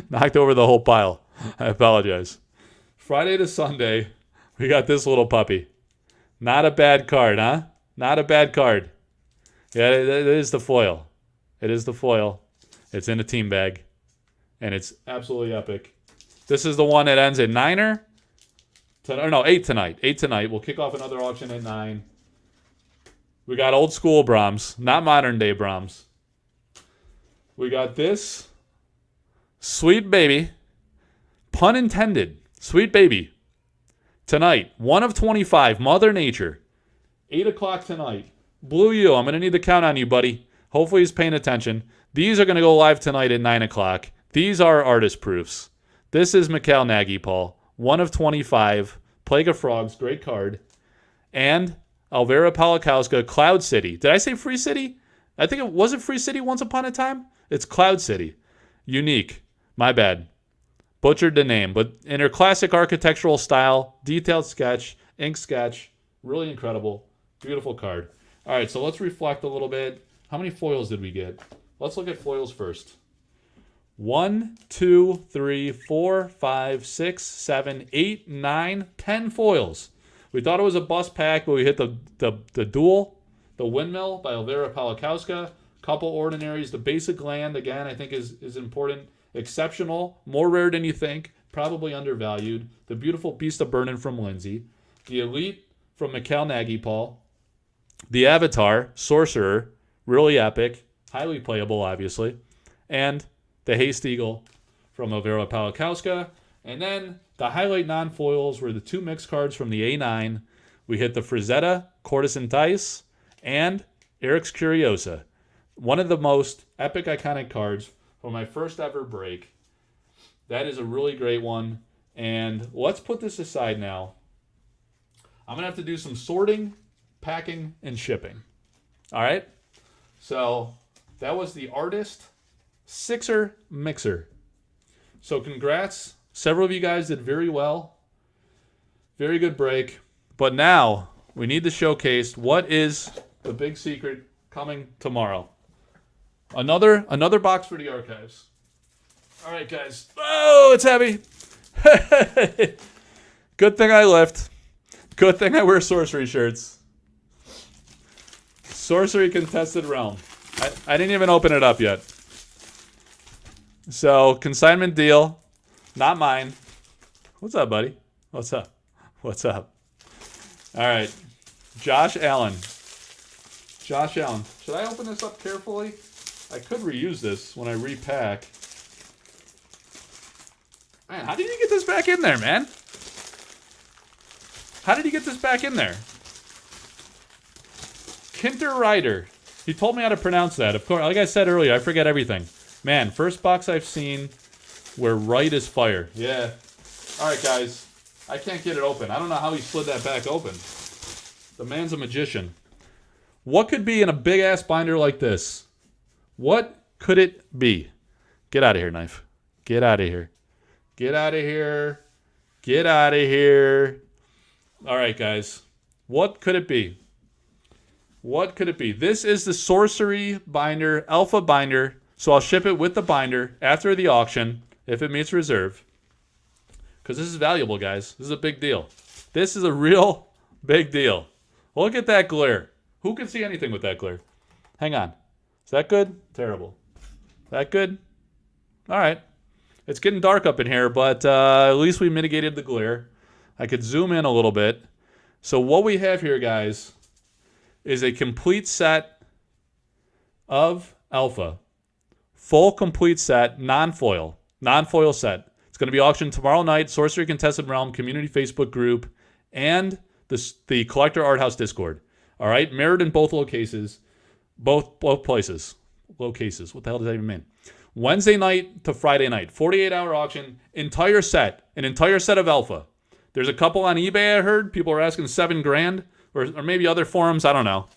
knocked over the whole pile. I apologize. Friday to Sunday, we got this little puppy. Not a bad card, huh? Not a bad card. Yeah, it is the foil. It is the foil. It's in a team bag. And it's absolutely epic. This is the one that ends at 8 tonight. 8 tonight. We'll kick off another auction at 9. We got old school Brahms, not modern day Brahms. We got this sweet baby, pun intended, sweet baby. Tonight, 1 of 25, Mother Nature. 8 o'clock tonight. Blue you, I'm going to need the count on you, buddy. Hopefully he's paying attention. These are going to go live tonight at 9 o'clock. These are artist proofs. This is Mikhail Nagy, Paul. 1 of 25. Plague of Frogs, great card. And Elvira Palakowska, Cloud City. Did I say Free City? I think it wasn't Free City once upon a time. It's Cloud City. Unique. My bad. Butchered the name. But in her classic architectural style, detailed sketch, ink sketch, really incredible. Beautiful card. All right, so let's reflect a little bit. How many foils did we get? Let's look at foils first. 1, 2, 3, 4, 5, 6, 7, 8, 9, 10 foils. We thought it was a bust pack, but we hit the duel, the windmill by Elvira Palakowska. Couple ordinaries. The basic land, again, I think is important. Exceptional. More rare than you think. Probably undervalued. The beautiful Beast of Burden from Lindsay. The Elite from Mikhail Nagy, Paul. The Avatar, Sorcerer. Really epic. Highly playable, obviously. And the Haste Eagle from Elvira Palakowska. And then the highlight non-foils were the 2 mixed cards from the A9. We hit the Frazetta, Courtesan Dice, and Eric's Curiosa. One of the most epic, iconic cards from my first ever break. That is a really great one. And let's put this aside now. I'm going to have to do some sorting, packing, and shipping. All right? So that was the Artist Sixer Mixer. So congrats. Several of you guys did very well. Very good break. But now we need to showcase what is the big secret coming tomorrow. Another box for the archives. All right, guys. Oh, it's heavy. Good thing I lift. Good thing I wear sorcery shirts. Sorcery Contested Realm. I didn't even open it up yet. So, consignment deal. Not mine. What's up, buddy? What's up? What's up? All right. Josh Allen. Josh Allen. Should I open this up carefully? I could reuse this when I repack. Man, how did you get this back in there, man? How did he get this back in there? Kinter Ryder. He told me how to pronounce that. Of course, like I said earlier, I forget everything. Man, first box I've seen where right is fire. Yeah. All right, guys. I can't get it open. I don't know how he slid that back open. The man's a magician. What could be in a big-ass binder like this? What could it be? Get out of here, knife. Get out of here. Get out of here. Get out of here. All right, guys. What could it be? What could it be? This is the Sorcery binder, alpha binder. So I'll ship it with the binder after the auction if it meets reserve. Because this is valuable, guys. This is a big deal. This is a real big deal. Look at that glare. Who can see anything with that glare? Hang on. Is that good? Terrible. That good? All right. It's getting dark up in here, but at least we mitigated the glare. I could zoom in a little bit. So what we have here, guys, is a complete set of alpha. Full complete set, non-foil. Non-foil set. It's going to be auctioned tomorrow night, Sorcery Contested Realm Community Facebook group, and the Collector Arthouse Discord. All right? Mirrored in both locations. Both places. Locations. What the hell does that even mean? Wednesday night to Friday night. 48-hour auction. Entire set. An entire set of alpha. There's a couple on eBay I heard. People are asking $7,000. Or maybe other forums. I don't know.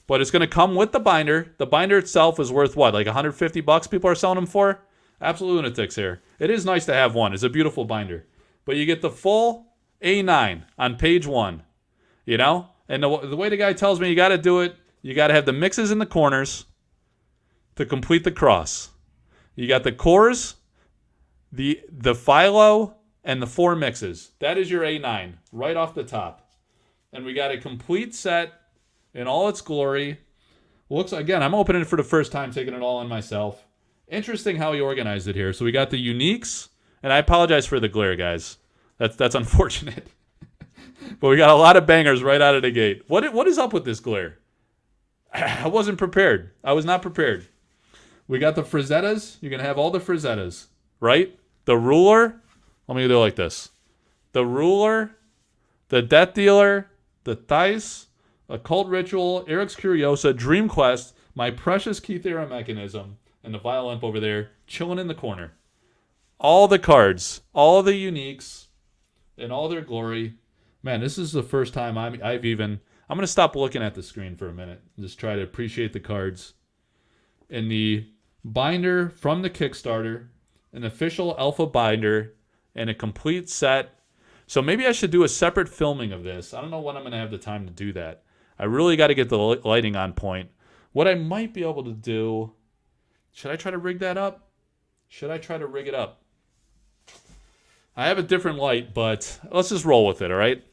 But it's going to come with the binder. The binder itself is worth what? Like $150 people are selling them for? Absolute lunatics here. It is nice to have one. It's a beautiful binder. But you get the full A9 on page 1. You know? And the way the guy tells me you got to do it, you got to have the mixes in the corners to complete the cross. You got the cores, the phyllo, and the 4 mixes. That is your A9 right off the top. And we got a complete set in all its glory. Looks, again, I'm opening it for the first time, taking it all on myself. Interesting how he organized it here. So we got the uniques, and I apologize for the glare, guys. That's unfortunate. But we got a lot of bangers right out of the gate. What is up with this glare? I wasn't prepared. I was not prepared. We got the Frizettas. You're going to have all the Frizettas, right? The ruler. Let me do it like this. The ruler, the Death Dealer, the Thais, Occult Ritual, Eric's Curiosa, Dream Quest, My Precious Kythera Mechanism, and the Violent over there chilling in the corner. All the cards, all the uniques, in all their glory. Man, this is the first time I'm going to stop looking at the screen for a minute and just try to appreciate the cards. In the binder from the Kickstarter, an official alpha binder, and a complete set. So maybe I should do a separate filming of this. I don't know when I'm going to have the time to do that. I really got to get the lighting on point. What I might be able to do, should I try to rig that up? Should I try to rig it up? I have a different light, but let's just roll with it, all right?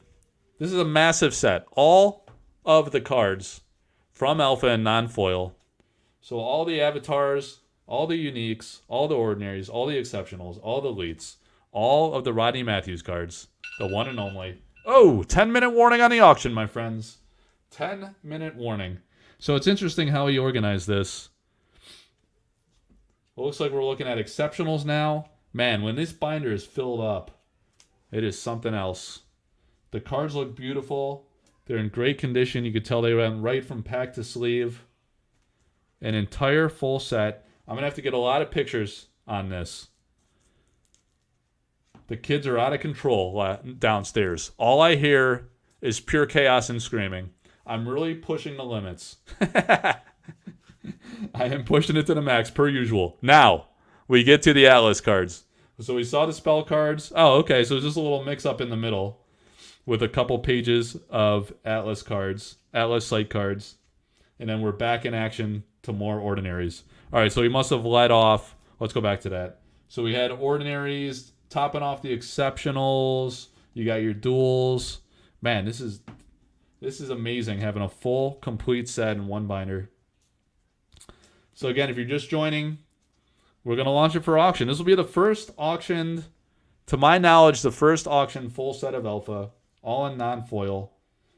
This is a massive set. All of the cards from Alpha and non-foil. So all the avatars, all the uniques, all the ordinaries, all the exceptionals, all the elites, all of the Rodney Matthews cards, the one and only. Oh, 10-minute warning on the auction, my friends. 10-minute warning. So it's interesting how he organized this. It looks like we're looking at exceptionals now. Man, when this binder is filled up, it is something else. The cards look beautiful. They're in great condition. You could tell they went right from pack to sleeve. An entire full set. I'm going to have to get a lot of pictures on this. The kids are out of control downstairs. All I hear is pure chaos and screaming. I'm really pushing the limits. I am pushing it to the max, per usual. Now, we get to the Atlas cards. So we saw the spell cards. Oh, okay, so it's just a little mix-up in the middle with a couple pages of Atlas cards, Atlas site cards. And then we're back in action to more ordinaries. All right, so we must have let off. Let's go back to that. So we had ordinaries topping off the exceptionals. You got your duels. Man, this is amazing, having a full, complete set in one binder. So again, if you're just joining, we're going to launch it for auction. This will be the first auctioned, to my knowledge, the first auctioned full set of Alpha All in non-foil.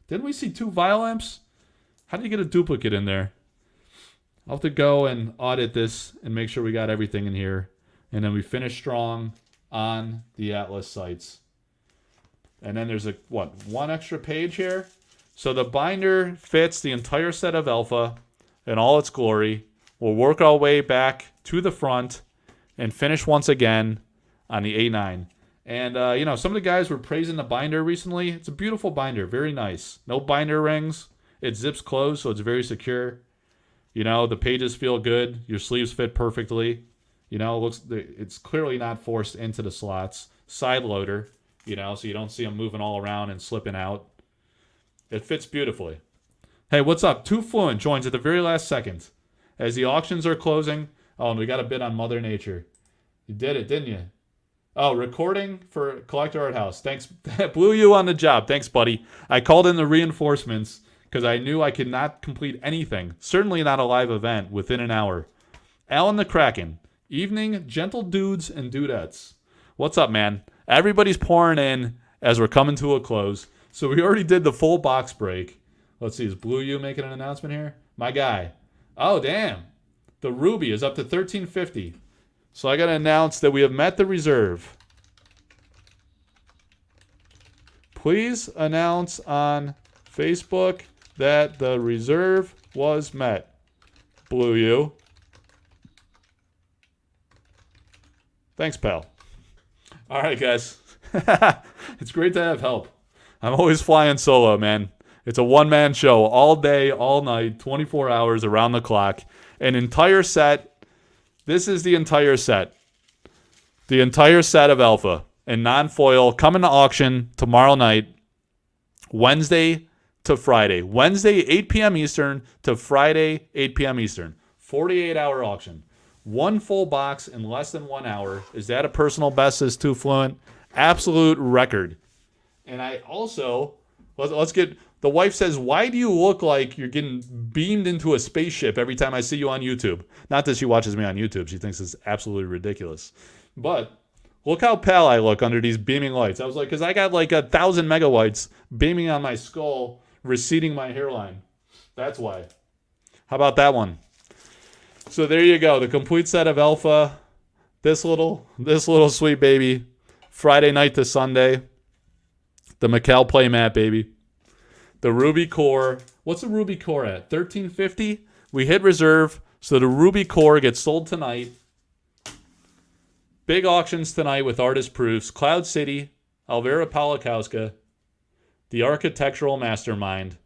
Didn't we see 2 Violamps? How did you get a duplicate in there? I'll have to go and audit this and make sure we got everything in here. And then we finish strong on the Atlas sites. And then there's one extra page here. So the binder fits the entire set of Alpha in all its glory. We'll work our way back to the front and finish once again on the A9. And, some of the guys were praising the binder recently. It's a beautiful binder. Very nice. No binder rings. It zips closed, so it's very secure. The pages feel good. Your sleeves fit perfectly. It's clearly not forced into the slots. Side loader, so you don't see them moving all around and slipping out. It fits beautifully. Hey, what's up? Too Fluent joins at the very last second. As the auctions are closing. Oh, and we got a bid on Mother Nature. You did it, didn't you? Oh, recording for Collector Arthouse. Thanks. Blew you on the job. Thanks, buddy. I called in the reinforcements because I knew I could not complete anything. Certainly not a live event within an hour. Alan the Kraken. Evening, gentle dudes and dudettes. What's up, man? Everybody's pouring in as we're coming to a close. So we already did the full box break. Let's see. Is Blue You making an announcement here? My guy. Oh, damn. The Ruby is up to $13.50. So I got to announce that we have met the reserve. Please announce on Facebook that the reserve was met. Blue You. Thanks, pal. All right, guys. It's great to have help. I'm always flying solo, man. It's a one-man show all day, all night, 24 hours around the clock. An entire set. This is the entire set. The entire set of Alpha and non-foil coming to auction tomorrow night, Wednesday to Friday. Wednesday, 8 p.m. Eastern to Friday, 8 p.m. Eastern. 48-hour auction. One full box in less than 1 hour. Is that a personal best, says Too Fluent? Absolute record. And I also, let's get, the wife says, why do you look like you're getting beamed into a spaceship every time I see you on YouTube? Not that she watches me on YouTube. She thinks it's absolutely ridiculous. But look how pale I look under these beaming lights. I was like, because I got like 1,000 megawatts beaming on my skull, receding my hairline. That's why. How about that one? So there you go. The complete set of Alpha. This little sweet baby. Friday night to Sunday. The Mikkel playmat, baby. The Ruby Core. What's the Ruby Core at? $13.50? We hit reserve. So the Ruby Core gets sold tonight. Big auctions tonight with artist proofs. Cloud City. Elvira Palakowska. The Architectural Mastermind.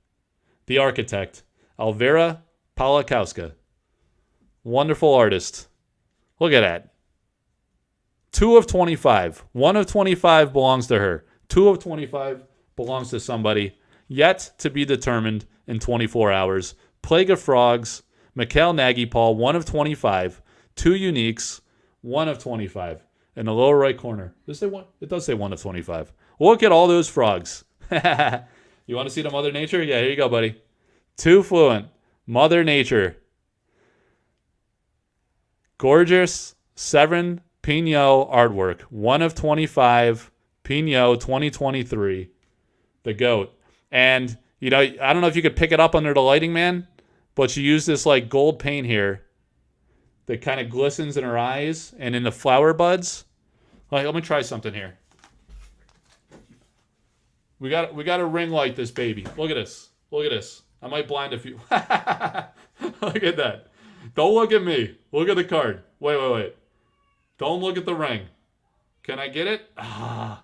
The Architect. Elvira Palakowska. Wonderful artist. Look at that. 2 of 25. 1 of 25 belongs to her. 2 of 25 belongs to somebody. Yet to be determined in 24 hours. Plague of Frogs. Mikkel Nagy-Paul, 1 of 25. 2 uniques. 1 of 25. In the lower right corner. Does it say 1? It does say 1 of 25. Look at all those frogs. You want to see the Mother Nature? Yeah, here you go, buddy. Too Fluent. Mother Nature. Gorgeous Severin Pignot artwork. 1 of 25. Pignot 2023. The GOAT. And, I don't know if you could pick it up under the lighting, man, but she used this, gold paint here that kind of glistens in her eyes and in the flower buds. Let me try something here. We got to ring light this baby. Look at this. Look at this. I might blind a few. Look at that. Don't look at me. Look at the card. Wait. Don't look at the ring. Can I get it? I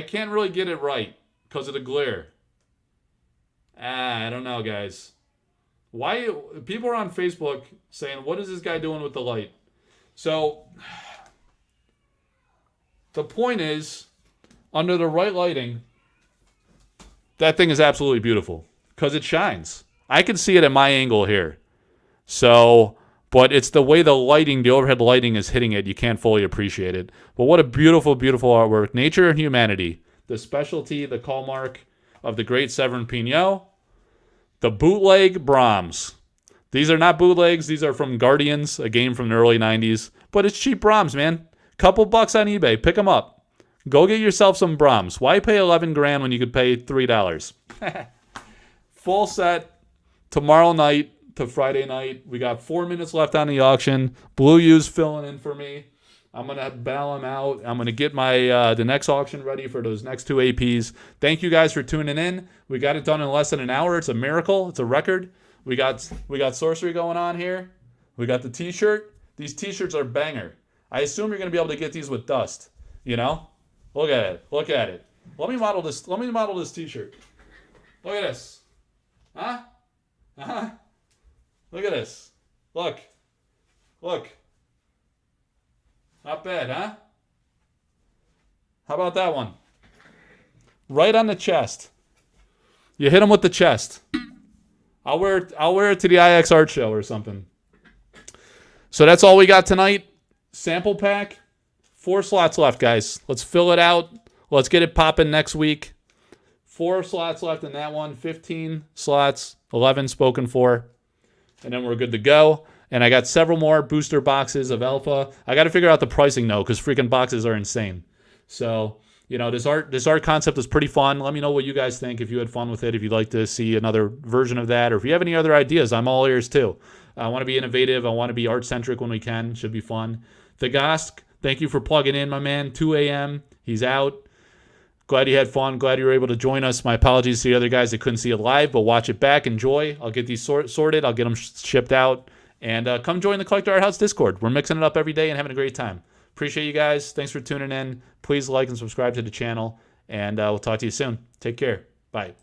can't really get it right because of the glare. I don't know, guys. Why people are on Facebook saying, what is this guy doing with the light? So the point is, under the right lighting, that thing is absolutely beautiful because it shines. I can see it at my angle here. So, but it's the way the lighting, the overhead lighting is hitting it. You can't fully appreciate it. But what a beautiful, beautiful artwork. Nature and Humanity. The specialty, the hallmark of the great Severin Pignot. The bootleg Brahms. These are not bootlegs. These are from Guardians, a game from the early 90s. But it's cheap Brahms, man. Couple bucks on eBay. Pick them up. Go get yourself some Brahms. Why pay 11 grand when you could pay $3? Full set tomorrow night to Friday night. We got 4 minutes left on the auction. Blue U's filling in for me. I'm going to bail him out. I'm going to get my the next auction ready for those next 2 APs. Thank you guys for tuning in. We got it done in less than an hour. It's a miracle. It's a record. We got Sorcery going on here. We got the T-shirt. These T-shirts are banger. I assume you're going to be able to get these with dust. You know? Look at it. Look at it. Let me model this T-shirt. Look at this. Huh? Uh-huh. Look at this. Look. Look. Not bad, huh? How about that one? Right on the chest. You hit him with the chest. I'll wear it to the IX Art Show or something. So that's all we got tonight. Sample pack. 4 slots left, guys. Let's fill it out. Let's get it popping next week. 4 slots left in that one. 15 slots. 11 spoken for. And then we're good to go. And I got several more booster boxes of Alpha. I got to figure out the pricing, though, because freaking boxes are insane. So, you know, this art concept is pretty fun. Let me know what you guys think, if you had fun with it, if you'd like to see another version of that, or if you have any other ideas. I'm all ears, too. I want to be innovative. I want to be art-centric when we can. Should be fun. The Gosk, thank you for plugging in, my man. 2 a.m. He's out. Glad you had fun. Glad you were able to join us. My apologies to the other guys that couldn't see it live, but watch it back. Enjoy. I'll get these sorted. I'll get them shipped out. And come join the Collector Arthouse Discord. We're mixing it up every day and having a great time. Appreciate you guys. Thanks for tuning in. Please like and subscribe to the channel. And we'll talk to you soon. Take care. Bye.